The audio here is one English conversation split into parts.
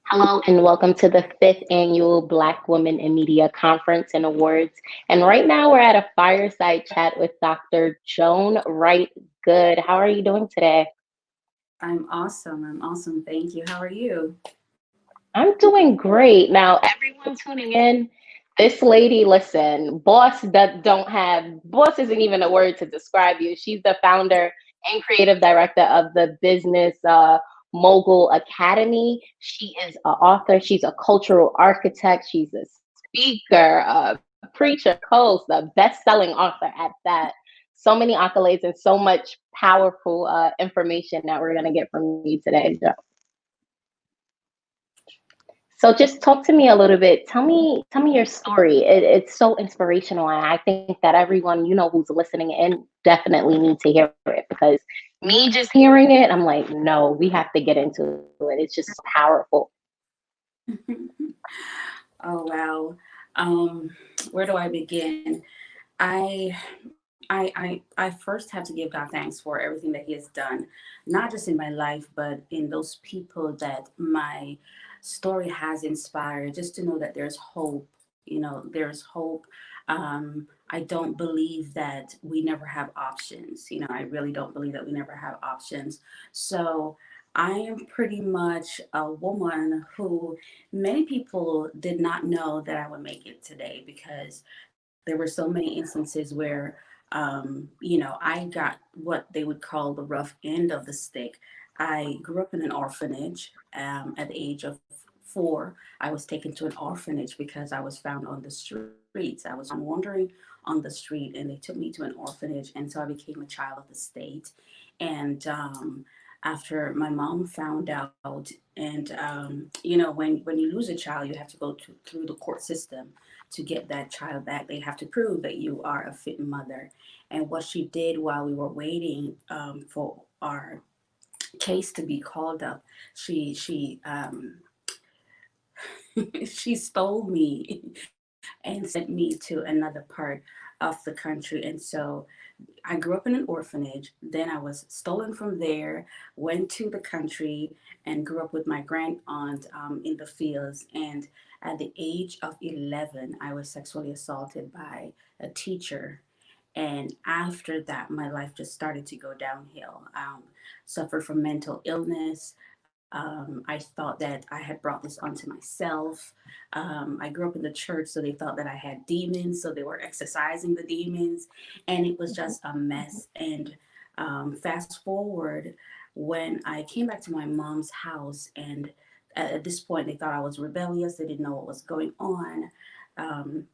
Hello and welcome to the fifth annual Black Women in Media Conference and Awards. And right now we're at a fireside chat with Dr. Joan Wright. Good. How are you doing today? I'm awesome. I'm awesome. Thank you. How are you? I'm doing great. Now, everyone tuning in, this lady, listen, boss that don't have boss isn't even a word to describe you. She's the founder and creative director of the business Mogul Academy. She is an author. She's a cultural architect. She's a speaker, a preacher, host, a best-selling author at that. So many accolades and so much powerful information that we're gonna get from you today, Jo. So just talk to me a little bit. Tell me your story. It's so inspirational, and I think that everyone who's listening in definitely need to hear it because me just hearing it, I'm like, no, we have to get into it. It's just so powerful. Oh wow. Um, where do I begin? I I first have to give God thanks for everything that He has done, not just in my life, but in those people that my story has inspired. Just to know that there's hope. There's hope. I don't believe that we never have options. I really don't believe that we never have options. So I am pretty much a woman who many people did not know that I would make it today because there were so many instances where I got what they would call the rough end of the stick. I grew up in an orphanage. At the age of 4, I was taken to an orphanage because I was found on the streets. I was found wandering on the street, and they took me to an orphanage, and so I became a child of the state. And after my mom found out, and when you lose a child, you have to go through the court system to get that child back. They have to prove that you are a fit mother. And what she did while we were waiting for our case to be called up, she she stole me and sent me to another part of the country. And so I grew up in an orphanage. Then I was stolen from there, went to the country, and grew up with my grand aunt in the fields. And at the age of 11, I was sexually assaulted by a teacher. And after that, my life just started to go downhill. Suffered from mental illness. I thought that I had brought this onto myself. I grew up in the church, so they thought that I had demons, so they were exorcising the demons, and it was just a mess. And fast forward, when I came back to my mom's house, and at this point, they thought I was rebellious, they didn't know what was going on. Um,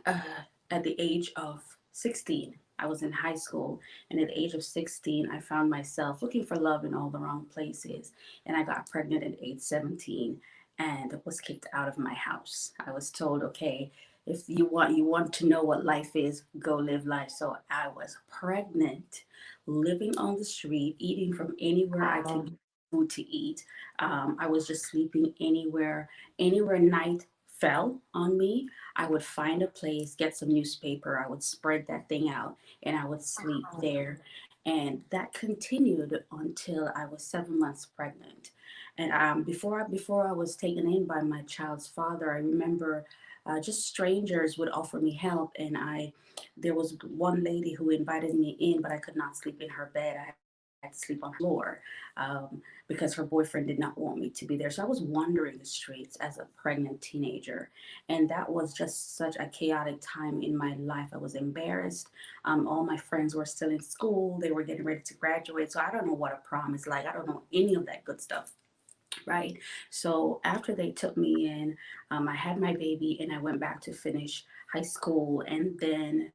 uh, at the age of 16, I was in high school, and at the age of 16, I found myself looking for love in all the wrong places. And I got pregnant at age 17 and was kicked out of my house. I was told, okay, if you want to know what life is, go live life. So I was pregnant, living on the street, eating from anywhere I could Wow. get food to eat. I was just sleeping anywhere night fell on me. I would find a place, get some newspaper, I would spread that thing out, and I would sleep there. And that continued until I was 7 months pregnant. And before I was taken in by my child's father, I remember just strangers would offer me help, and there was one lady who invited me in, but I could not sleep in her bed. I had to sleep on the floor because her boyfriend did not want me to be there. So I was wandering the streets as a pregnant teenager, and that was just such a chaotic time in my life. I was embarrassed. All my friends were still in school; they were getting ready to graduate. So I don't know what a prom is like. I don't know any of that good stuff, right? So after they took me in, I had my baby and I went back to finish high school. And then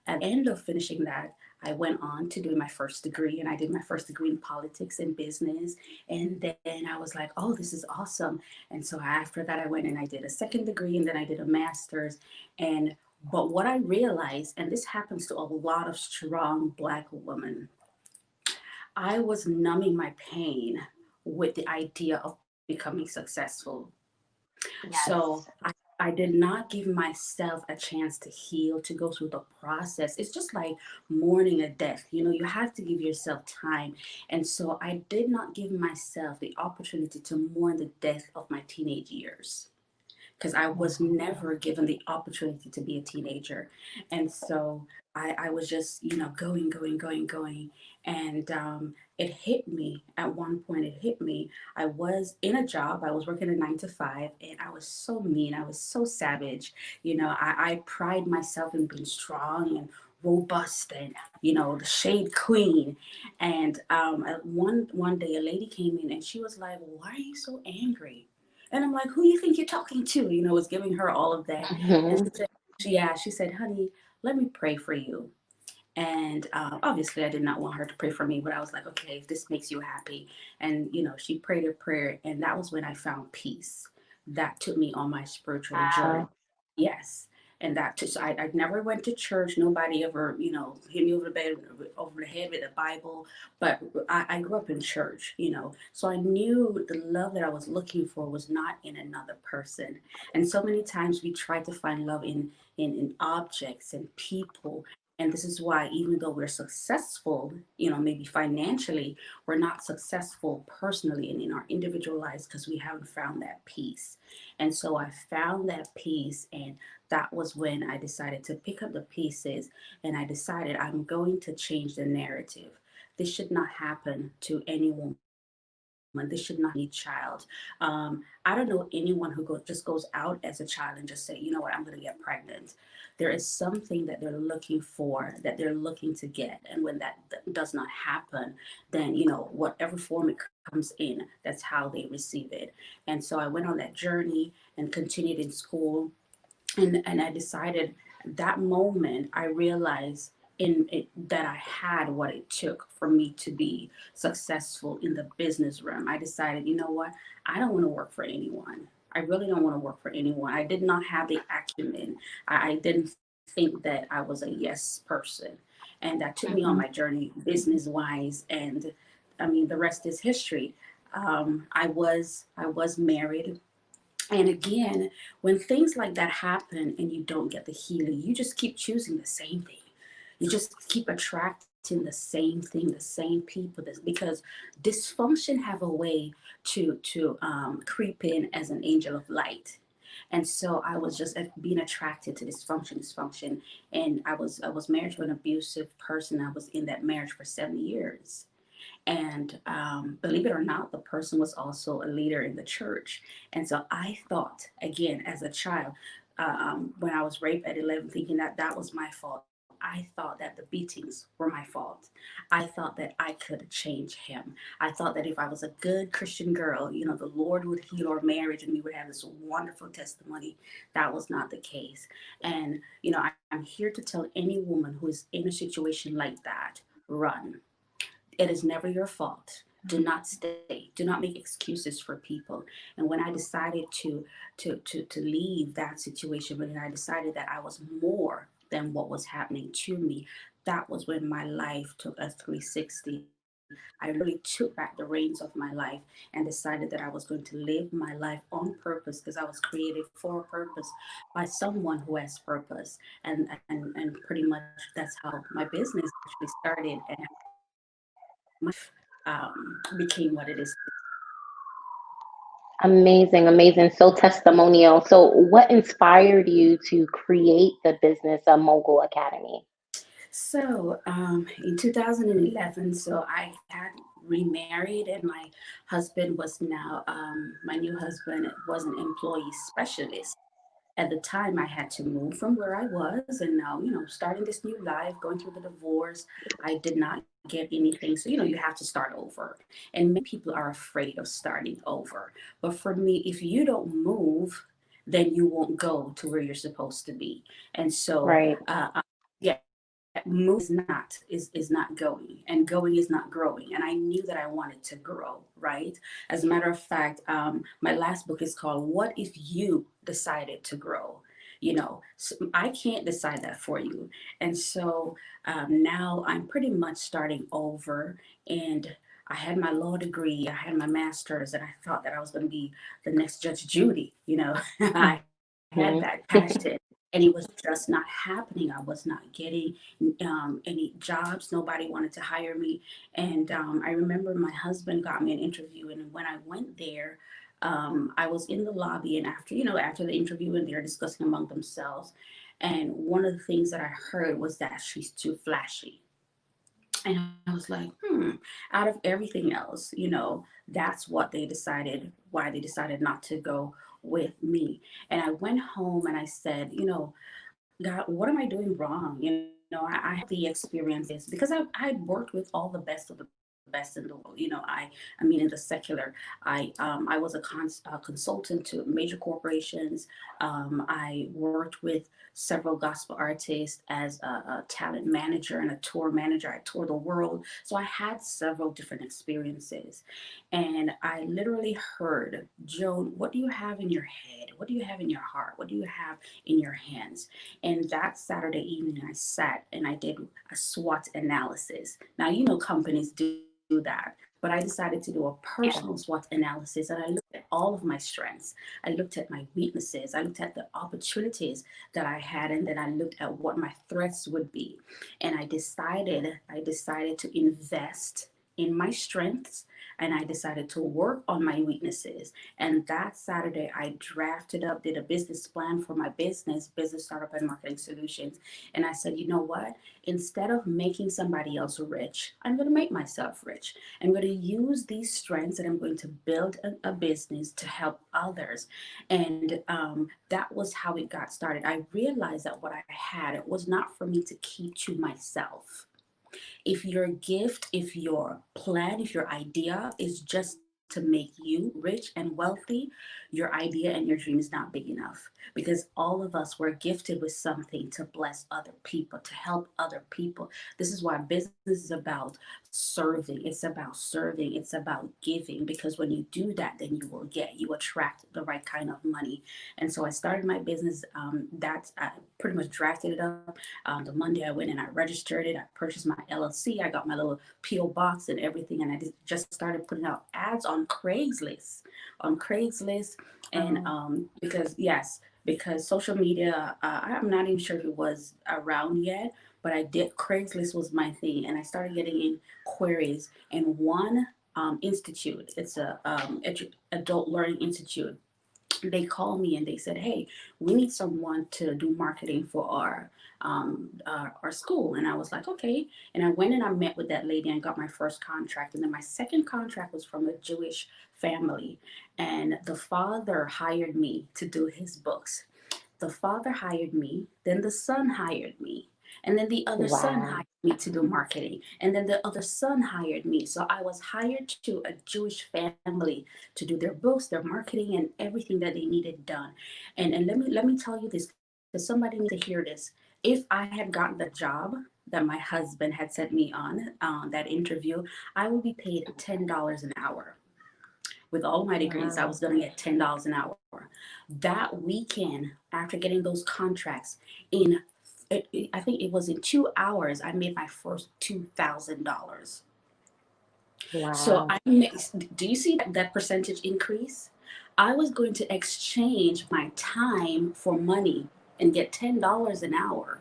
at the end of finishing that, I went on to doing my first degree, and I did my first degree in politics and business. And then I was like, oh, this is awesome. And so after that, I went and I did a second degree, and then I did a master's. And but what I realized, and this happens to a lot of strong Black women, I was numbing my pain with the idea of becoming successful. So Yes. I did not give myself a chance to heal, to go through the process. It's just like mourning a death. You know, you have to give yourself time. And so I did not give myself the opportunity to mourn the death of my teenage years because I was never given the opportunity to be a teenager. And so I was just, going. And it hit me at one point. It hit me. I was in a job, I was working a 9 to 5, and I was so mean. I was so savage. I pride myself in being strong and robust and the shade queen. And one day a lady came in and she was like, why are you so angry? And I'm like, who you think you're talking to? Was giving her all of that. And Mhm. she said, honey, let me pray for you. And obviously, I did not want her to pray for me, but I was like, okay, if this makes you happy. And, she prayed a prayer. And that was when I found peace. That took me on my spiritual journey. Wow. Yes. And so I never went to church. Nobody ever, hit me over the head with a Bible. But I grew up in church. So I knew the love that I was looking for was not in another person. And so many times we try to find love in objects and people. And this is why, even though we're successful, maybe financially, we're not successful personally and in our individual lives because we haven't found that peace. And so I found that peace, and that was when I decided to pick up the pieces and I decided I'm going to change the narrative. This should not happen to any woman. This should not happen to any child. I don't know anyone who just goes out as a child and just say, you know what, I'm going to get pregnant. There is something that they're looking for, that they're looking to get. And when that does not happen, then, whatever form it comes in, that's how they receive it. And so I went on that journey and continued in school, and I decided that moment I realized in it that I had what it took for me to be successful in the business realm. I decided, you know what, I don't want to work for anyone. I really don't want to work for anyone. I did not have the acumen. I didn't think that I was a yes person. And that took me on my Mhm. journey business wise. And I mean, the rest is history. I was married, and again, when things like that happen and you don't get the healing, you just keep choosing the same thing. You just keep attracting the same thing, the same people. Because dysfunction have a way to creep in as an angel of light. And so I was just being attracted to dysfunction, and I was married to an abusive person. I was in that marriage for 7 years. And believe it or not, the person was also a leader in the church. And so I thought, again, as a child, when I was raped at 11, thinking that that was my fault, I thought that the beatings were my fault. I thought that I could change him. I thought that if I was a good Christian girl, the Lord would heal our marriage and we would have this wonderful testimony. That was not the case. And, I'm here to tell any woman who is in a situation like that, run. It is never your fault. Do not stay. Do not make excuses for people. And when I decided to leave that situation, when I decided that I was more than what was happening to me, that was when my life took a 360. I literally took back the reins of my life and decided that I was going to live my life on purpose because I was created for a purpose by someone who has purpose. And pretty much that's how my business actually started and became what it is. Amazing, amazing. So testimonial. So what inspired you to create the business of Mogul Academy? So in 2011, so I had remarried, and my husband was now, my new husband was an employee specialist. At the time, I had to move from where I was, and now, starting this new life, going through the divorce, I did not get anything. So, you have to start over. And many people are afraid of starting over. But for me, if you don't move, then you won't go to where you're supposed to be. And so, Right. yeah, moving is not going, and going is not growing. And I knew that I wanted to grow, right? As a matter of fact, my last book is called "What If You Decided to Grow." So I can't decide that for you. And so now I'm pretty much starting over. And I had my law degree, I had my master's, and I thought that I was going to be the next Judge Judy. I had had Mhm. that passion, and it was just not happening. I was not getting any jobs. Nobody wanted to hire me. And I remember my husband got me an interview, and when I went there, I was in the lobby, and after the interview, and they're discussing among themselves. And one of the things that I heard was that she's too flashy. And I was like, out of everything else, that's what they decided, why they decided not to go with me. And I went home and I said, God, what am I doing wrong? I had the experiences because I had worked with all the best of the best in the world. I mean, in the secular, I was a consultant to major corporations. I worked with several gospel artists as a talent manager and a tour manager. I toured the world, so I had several different experiences. And I literally heard, Joan, what do you have in your head? What do you have in your heart? What do you have in your hands? And that Saturday evening, I sat and I did a SWOT analysis. Now, companies do that, but I decided to do a personal Yeah. SWOT analysis, and I looked at all of my strengths. I looked at my weaknesses. I looked at the opportunities that I had, and then I looked at what my threats would be. And I decided to invest in my strengths, and I decided to work on my weaknesses. And that Saturday, I drafted up, did a business plan for my business startup and marketing solutions. And I said, you know what? Instead of making somebody else rich, I'm going to make myself rich. I'm going to use these strengths and I'm going to build a business to help others. And that was how it got started. I realized that what I had, it was not for me to keep to myself. If your gift, if your plan, if your idea is just to make you rich and wealthy, your idea and your dream is not big enough, because all of us were gifted with something to bless other people, to help other people. This is why business is about serving. It's about serving. It's about giving, because when you do that, then you attract the right kind of money. And so I started my business. That I pretty much drafted it up. The Monday I went and I registered it. I purchased my LLC. I got my little PO box and everything, and I just started putting out ads on Craigslist, and Oh, because social media, I'm not even sure if it was around yet, but I did. Craigslist was my thing, and I started getting inquiries. And one institute, it's a adult learning institute, they called me and they said, "Hey, we need someone to do marketing for our school." And I was like, "Okay." And I went and I met with that lady and got my first contract. And then my second contract was from a Jewish family, and the father hired me to do his books. The father hired me, then the son hired me, and then the other son wow. hired me to do marketing, and then the other son hired me. So I was hired to a Jewish family to do their books, their marketing, and everything that they needed done. And let me tell you this, because somebody needs to hear this. If I had gotten the job that my husband had sent me on that interview, I would be paid $10 an hour. With all of my degrees, I Wow. was going to get $10 an hour. That weekend, after getting those contracts, in I think it was in 2 hours, I made my first $2,000. So Wow. do you see that percentage increase? I was going to exchange my time for money and get $10 an hour,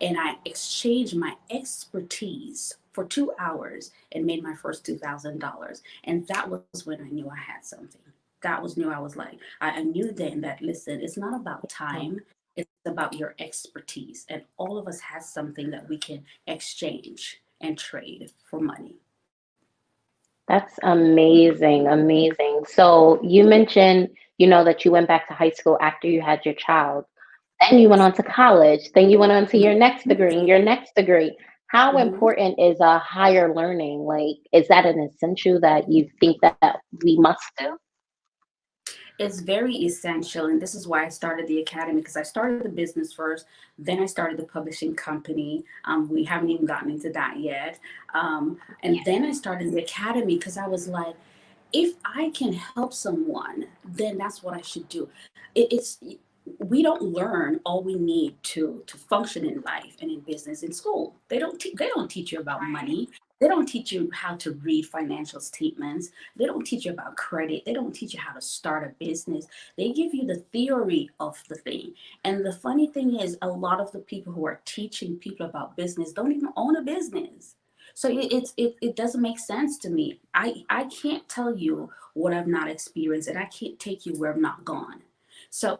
and I exchanged my expertise for 2 hours and made my first $2,000. And that was when I knew I had something. That was new. I was like, I knew then that, listen, it's not about time, it's about your expertise. And all of us has something that we can exchange and trade for money. That's amazing, amazing. So you mentioned, that you went back to high school after you had your child. Then you went Yes. on to college. Then you went on to your next degree and your next degree. How Mhm. important is a higher learning? Like, is that an essential that you think that we must do? It's very essential, and this is why I started the academy, because I started the business first, then I started the publishing company. We haven't even gotten into that yet. And then I started the academy because I was like, if I can help someone, then that's what I should do. It's we don't learn all we need to function in life and in business in school. They don't teach you about money. They don't teach you how to read financial statements. They don't teach you about credit. They don't teach you how to start a business. They give you the theory of the thing. And the funny thing is, a lot of the people who are teaching people about business don't even own a business. So it doesn't make sense to me. I can't tell you what I've not experienced, and I can't take you where I've not gone. So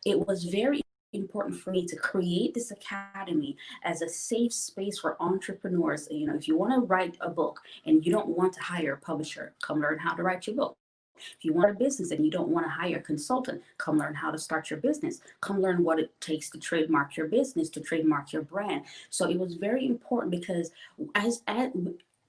it was very important for me to create this academy as a safe space for entrepreneurs. You know, if you want to write a book and you don't want to hire a publisher, come learn how to write your book. If you want to start a business and you don't want to hire a consultant, come learn how to start your business. Come learn what it takes to trademark your business, to trademark your brand. So it was very important because as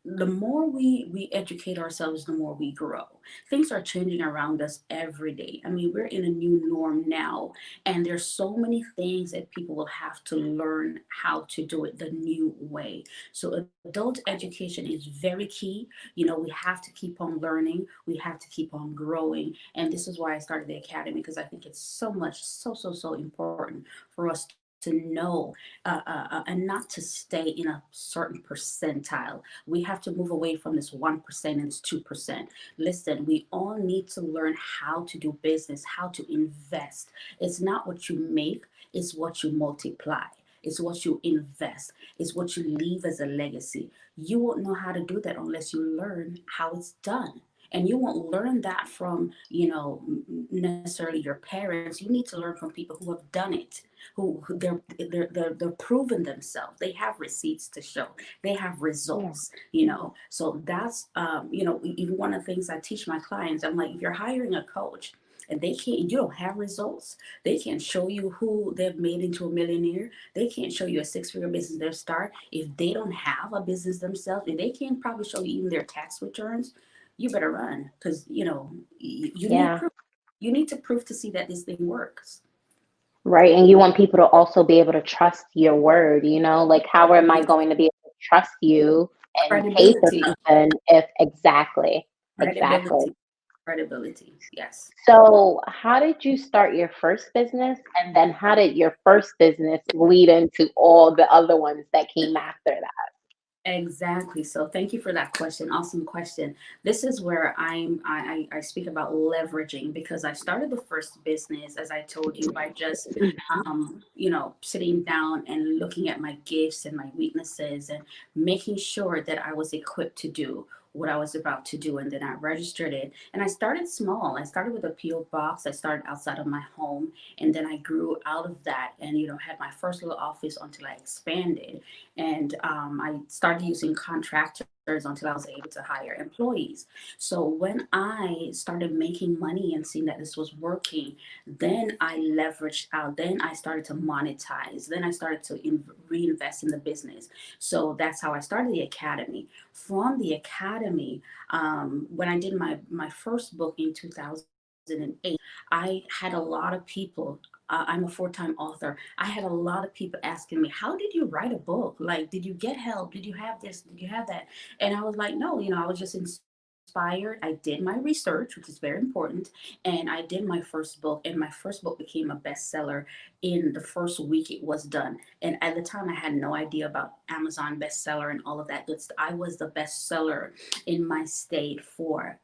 the more we educate ourselves, the more we grow. Things are changing around us every day. I mean, we're in a new norm now, and there's so many things that people will have to learn how to do it the new way. So adult education is very key. You know, we have to keep on learning, we have to keep on growing. And this is why I started the academy, because I think it's so much, so important for us to know, and not to stay in a certain percentile. We have to move away from this 1% and this 2%. Listen, we all need to learn how to do business, how to invest. It's not what you make, it's what you multiply. It's what you invest. It's what you leave as a legacy. You won't know how to do that unless you learn how it's done. And you won't learn that from, necessarily your parents. You need to learn from people who have done it, who they're proven themselves. They have receipts to show. They have Yeah. results. So that's even one of the things I teach my clients. I'm like, if you're hiring a coach and you don't have results, they can't show you who they've made into a millionaire. They can't show you a six-figure business they start. If they don't have a business themselves, and they can't probably show you even their tax returns, you better run, because you need Yeah. proof. You need to prove to see that this thing works. Right. And you want people to also be able to trust your word, like how am I going to be able to trust you and pay for Credibility, something if exactly, exactly. credibility, credibility. Yes. So, how did you start your first business? And then how did your first business lead into all the other ones that came after that? Exactly. So thank you for that question. Awesome question. This is where I speak about leveraging, because I started the first business, as I told you, by just sitting down and looking at my gifts and my weaknesses and making sure that I was equipped to do what I was about to do. And then I registered it. And I started small. I started with a PO box. I started outside of my home, and then I grew out of that and had my first little office until I expanded. And I started using contractors until I was able to hire employees. So when I started making money and seeing that this was working, then I leveraged out. Then I started to monetize. Then I started to reinvest in the business. So that's how I started the academy. From the academy, when I did my first book in 2008, I had a lot of people. I'm a four-time author. I had a lot of people asking me, "How did you write a book? Like, did you get help? Did you have this? Did you have that?" And I was like, "No, I was just inspired. I did my research, which is very important, and I did my first book, and my first book became a bestseller in the first week it was done. And at the time, I had no idea about Amazon bestseller and all of that good stuff. I was the bestseller in my state for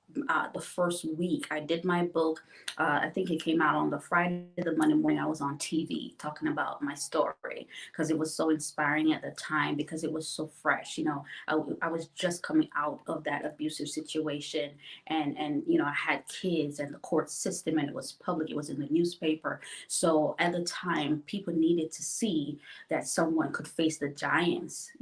the first week. I did my book. I think it came out on the Friday, the Monday morning. I was on TV talking about my story because it was so inspiring at the time, because it was so fresh. I was just coming out of that abusive situation, and I had kids and the court system, and it was public. It was in the newspaper. So at the time, people needed to see that someone could face the giants,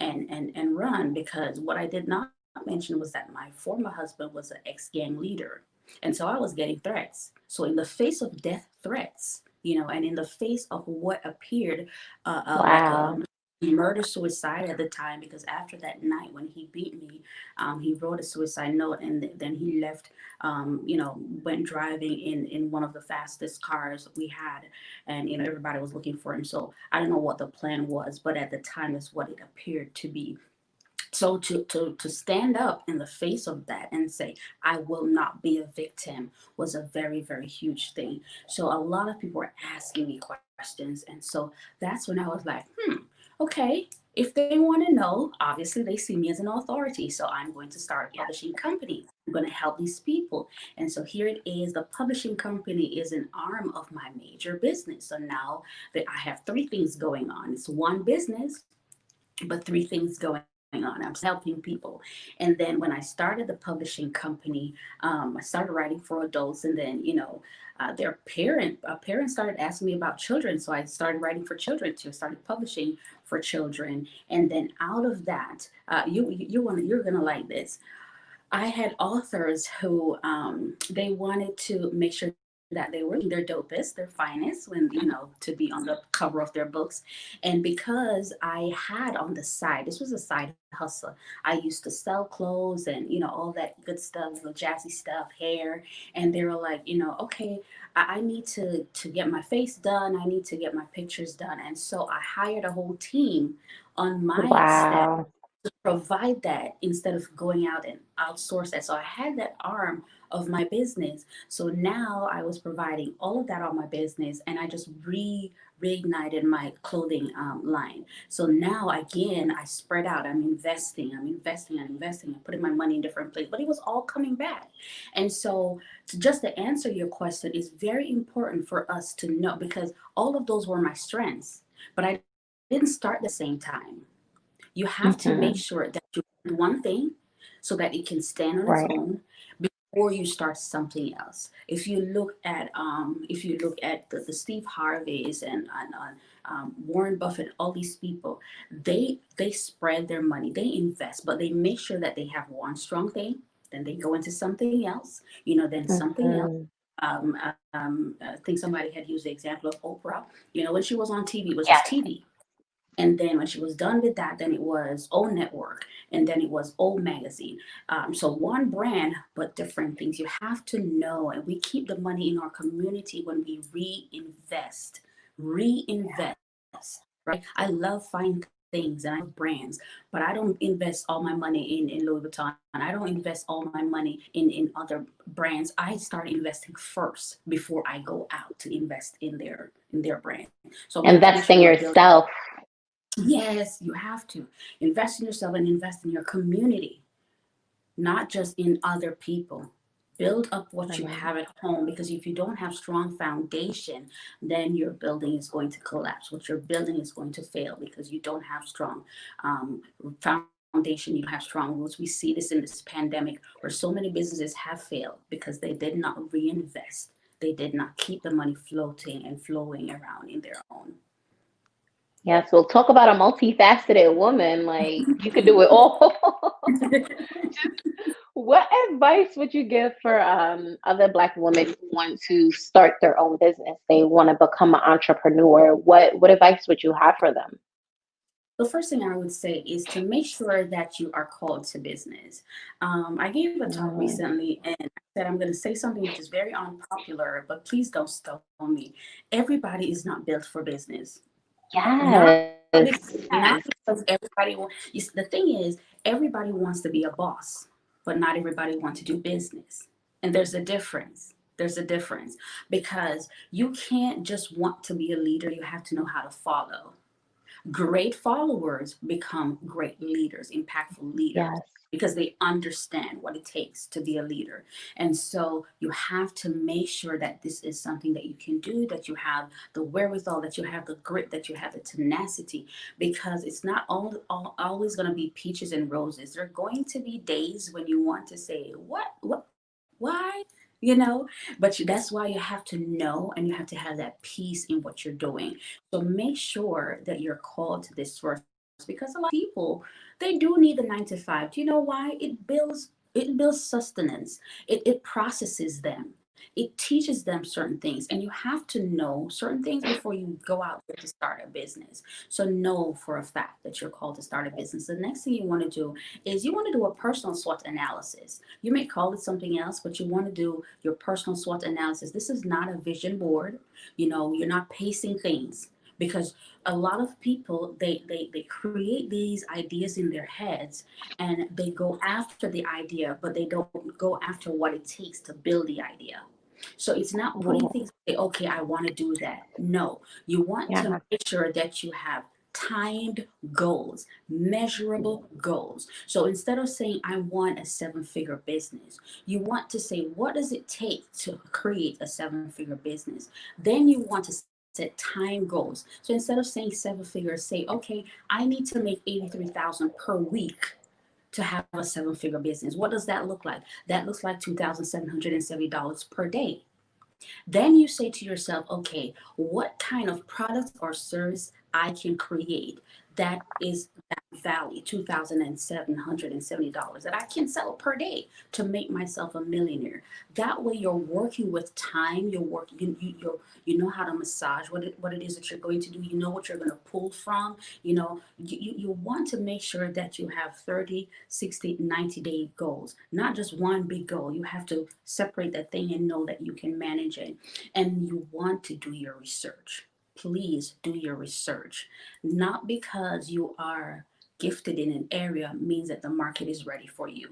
and run, because what I did not mention was that my former husband was an ex-gang leader. And so I was getting threats. So in the face of death threats, and in the face of what appeared like a Wow. murder suicide at the time, because after that night when he beat me, he wrote a suicide note, and then he left, went driving in one of the fastest cars we had, and everybody was looking for him. So I don't know what the plan was, but at the time that's what it appeared to be. So to stand up in the face of that and say, I will not be a victim, was a very, very huge thing. So a lot of people were asking me questions. And so that's when I was like, okay, If they want to know, obviously they see me as an authority. So I'm going to start a Yes. publishing company. I'm going to help these people. And so here it is. The publishing company is an arm of my major business. So now that I have three things going on, it's one business, but three things going on. I'm helping people. And then when I started the publishing company, I started writing for adults, and then their parents started asking me about children, so I started writing for children too. I started publishing for children, and then out of that, you're gonna like this. I had authors who they wanted to make sure that they were looking their dopest, their finest, when to be on the cover of their books. And because I had on the side, this was a side hustle. I used to sell clothes and all that good stuff, the jazzy stuff, hair. And they were like, okay, I need to get my face done. I need to get my pictures done. And so I hired a whole team on my staff Wow. provide that instead of going out and outsource that. So I had that arm of my business. So now I was providing all of that on my business, and I just reignited my clothing line. So now again, I spread out. I'm investing. I'm putting my money in different places, but it was all coming back. And so, just to answer your question, is very important for us to know because all of those were my strengths, but I didn't start the same time. You have to make Hmm. sure that you do one thing so that it can stand on its Right. own before you start something else. If you look at the Steve Harveys and Warren Buffett, all these people, they spread their money, they invest, but they make sure that they have one strong thing, then they go into something else, then something else. Hmm. I think somebody had used the example of Oprah. When she was on TV, it was just Yes. TV. And then when she was done with that, then it was old network, and then it was old magazine. So one brand, but different things. You have to know, and we keep the money in our community when we reinvest. Reinvest, right? I love fine things and I love brands, but I don't invest all my money in Louis Vuitton. I don't invest all my money in other brands. I start investing first before I go out to invest in their brand. So we have to make sure Invest in we're building. yourself. Yes, you have to invest in yourself and invest in your community, not just in other people. Build up what you Right. have at home because if you don't have strong foundation, then your building is going to collapse. What you're building is going to fail because you don't have strong um, foundation. You don't have strong roots. We see this in this pandemic where so many businesses have failed because they did not reinvest. They did not keep the money floating and flowing around in their own. Yes. We'll talk about a multifaceted woman. Like you could do it all. What advice would you give for other Black women who want to start their own business? They want to become an entrepreneur. What advice would you have for them? The first thing I would say is to make sure that you are called to business. I gave a talk Mm. recently and I said I'm going to say something which is very unpopular, but please don't stone me. Everybody is not built for business. Not Yes. because, not because everybody wants. The thing is, everybody wants to be a boss, but not everybody wants to do business. And there's a difference. There's a difference because you can't just want to be a leader. You have to know how to follow. Great followers become great leaders, impactful leaders, Yes. because they understand what it takes to be a leader. And so you have to make sure that this is something that you can do, that you have the wherewithal, that you have the grit, that you have the tenacity, because it's not always going to be peaches and roses. There are going to be days when you want to say, what, why? But that's why you have to know and you have to have that peace in what you're doing. So make sure that you're called to this first because a lot of people they do need the 9 to 5. Do you know why? It builds sustenance. It processes them. It teaches them certain things, and you have to know certain things before you go out there to start a business. So know for a fact that you're called to start a business. The next thing you want to do is you want to do a personal SWOT analysis. You may call it something else, but you want to do your personal SWOT analysis. This is not a vision board. You're not pacing things because a lot of people they create these ideas in their heads and they go after the idea but they don't go after what it takes to build the idea. So it's not putting Ooh, things, say, okay, I want to do that. No, you want to yeah. make sure that you have timed goals, measurable goals. So instead of saying, I want a 7-figure business, you want to say, what does it take to create a 7-figure business? Then you want to set time goals. So instead of saying 7 figures, say, okay, I need to make 83,000 per week to have a 7-figure business. What does that look like? That looks like $2,770 per day. Then you say to yourself, okay, what kind of product or service I can create that is that value, $2,770 that I can sell per day to make myself a millionaire. That way you're working with time, you know how to massage what it is that you're going to do, you know what you're going to pull from, you want to make sure that you have 30, 60, 90-day goals, not just one big goal. You have to separate that thing and know that you can manage it. And you want to do your research. Please do your research. Not because you are gifted in an area means that the market is ready for you.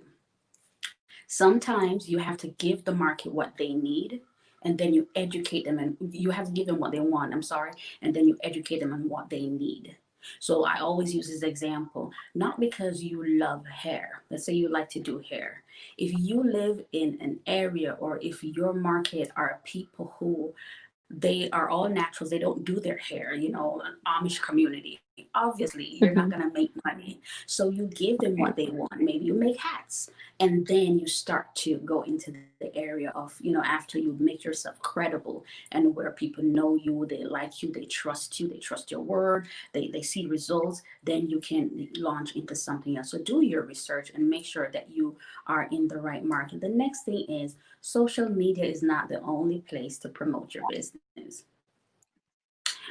Sometimes you have to give the market what they need, and then you educate them, and you have to give them what they want, I'm sorry, and then you educate them on what they need. So I always use this example, not because you love hair. Let's say you like to do hair. If you live in an area, or if your market are people who they are all naturals, they don't do their hair, an Amish community, obviously you're not going Mhm. to make money. So you give them what they want. Maybe you make hats, and then you start to go into the area of, after you make yourself credible, and where people know you, they like you, they trust your word, they see results, then you can launch into something else. So do your research and make sure that you are in the right market. The next thing is, social media is not the only place to promote your business.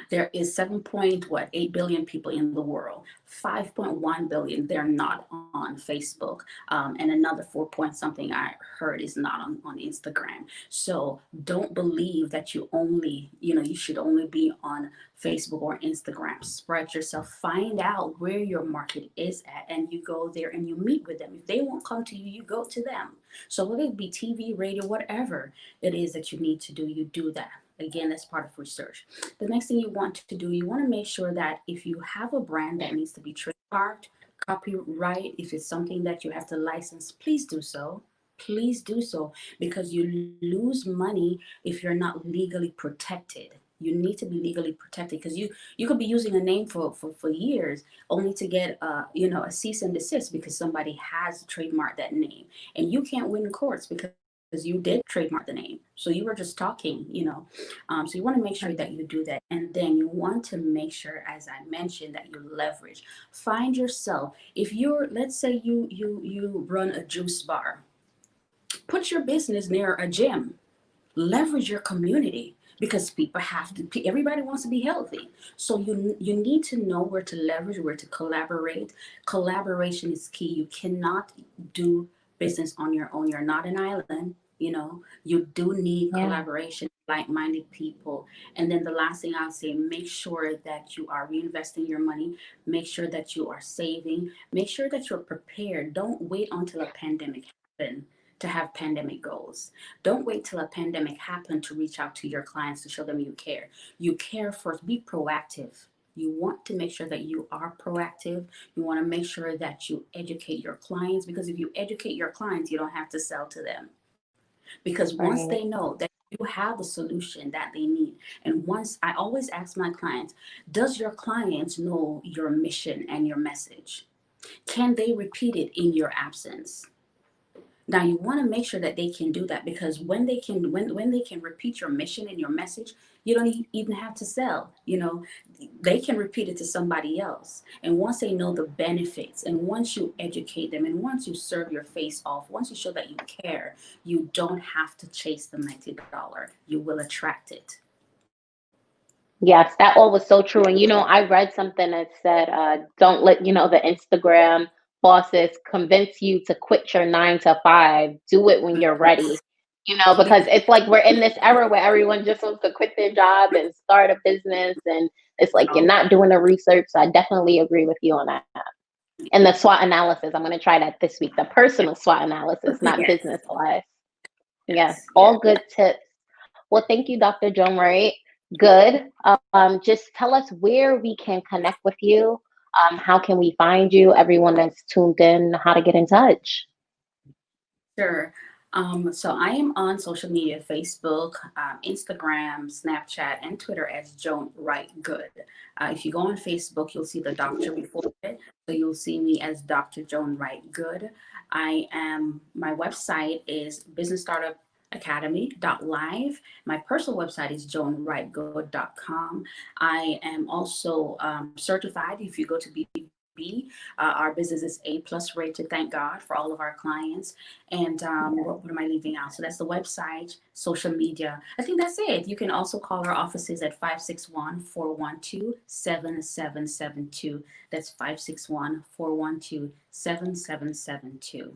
There is 7.8 billion people in the world. 5.1 billion, they're not on Facebook. And another 4 point something I heard is not on Instagram. So don't believe that you should only be on Facebook or Instagram. Spread yourself, find out where your market is at, and you go there and you meet with them. If they won't come to you, you go to them. So whether it be TV, radio, whatever it is that you need to do, you do that. Again, that's part of research. The next thing you want to do, you want to make sure that if you have a brand that needs to be trademarked, copyright, if it's something that you have to license, please do so. Please do so, because you lose money if you're not legally protected. You need to be legally protected, because you could be using a name for years, only to get a cease and desist because somebody has trademarked that name, and you can't win in courts because you did trademark the name. So you were just talking. So you want to make sure that you do that, and then you want to make sure, as I mentioned, that you leverage. Find yourself. If you're, let's say you run a juice bar, put your business near a gym. Leverage your community, because people have to. Everybody wants to be healthy, so you need to know where to leverage, where to collaborate. Collaboration is key. You cannot do business on your own. You're not an island. You do need Yeah. collaboration, like-minded people. And then the last thing I'll say, make sure that you are reinvesting your money. Make sure that you are saving. Make sure that you're prepared. Don't wait until a pandemic happens to have pandemic goals. Don't wait till a pandemic happened to reach out to your clients to show them you care. You care first. Be proactive. You want to make sure that you are proactive. You want to make sure that you educate your clients, because if you educate your clients, you don't have to sell to them. Because once they Right. know that you have the solution that they need, and once I always ask my clients, does your clients know your mission and your message? Can they repeat it in your absence? Now you want to make sure that they can do that, because when they can repeat your mission and your message, you don't even have to sell. They can repeat it to somebody else. And once they know the benefits, and once you educate them, and once you serve your face off, once you show that you care, you don't have to chase the $90. You will attract it. Yes, that all was so true. And I read something that said, don't let, the Instagram bosses convince you to quit your 9 to 5. Do it when you're ready. Because Yes. it's like we're in this era where everyone just wants to quit their job and start a business. And it's like you're No. not doing the research. So I definitely agree with you on that. And the SWOT analysis, I'm going to try that this week. The personal SWOT analysis, not Yes. business wise. Yes, Yes. Yes. all good tips. Well, thank you, Dr. Joan Wright. Good. Just tell us where we can connect with you. How can we find you? Everyone that's tuned in, how to get in touch. Sure. So I am on social media, Facebook, Instagram, Snapchat, and Twitter as Joan Wright Good. If you go on Facebook, you'll see the doctor before it. So you'll see me as Dr. Joan Wright Good. My website is Business Startup Academy.live. My personal website is joanwrightgood.com. I am also certified. If you go to our business is A plus rated, thank God, for all of our clients. And what am I leaving out? So that's the website, social media. I think that's it. You can also call our offices at 561-412-7772. That's 561-412-7772.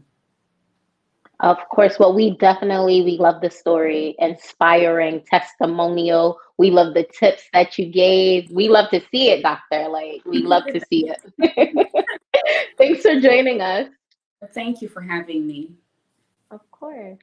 Of course, well, we love the story, inspiring testimonial. We love the tips that you gave. We love to see it, doctor. Like, we love to see it. Thanks for joining us. Thank you for having me. Of course.